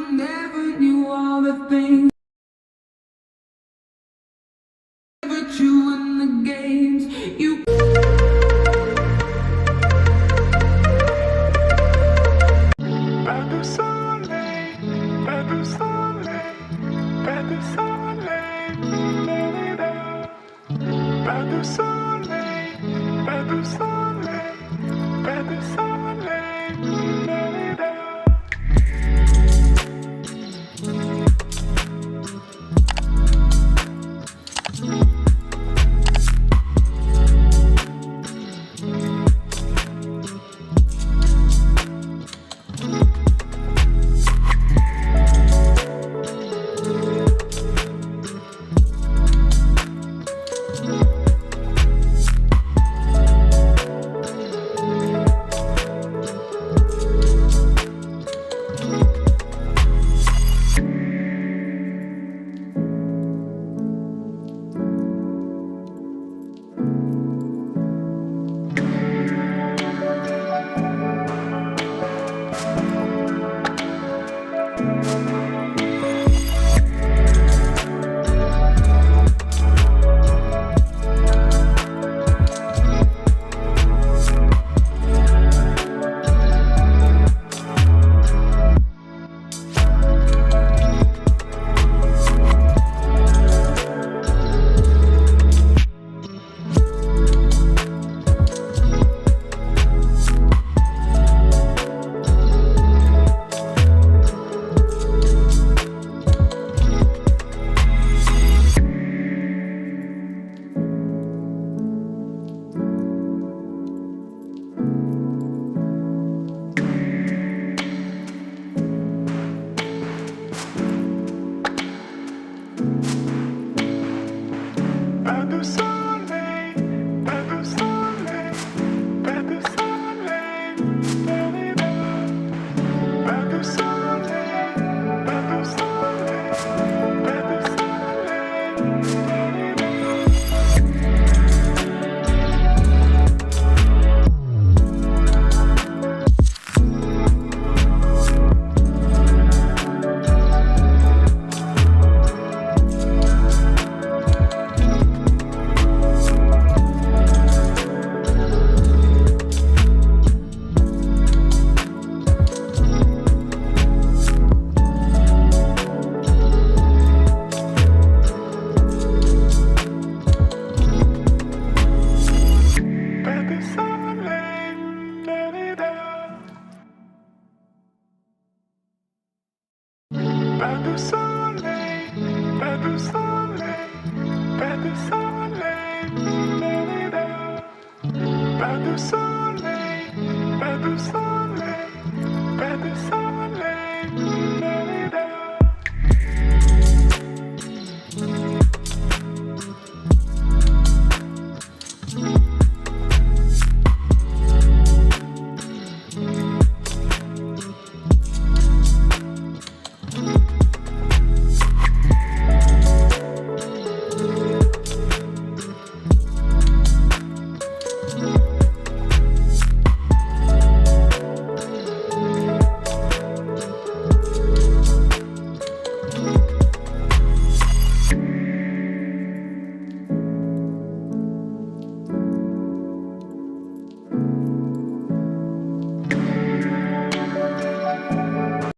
Never knew all the things but you in the games you. Pas de soleil, pas de soleil, pas de soleil, da-da-da. Pas de soleil, pas de soleil, pas de soleil, da-da-da. Pas de soleil, pas de soleil, pas de soleil, da-da-da. Pas de soleil, pas de soleil, pas de soleil, pas de soleil, da-da-da. Pas de soleil, pas de soleil, pas de soleil, da-da-da. Pas de soleil.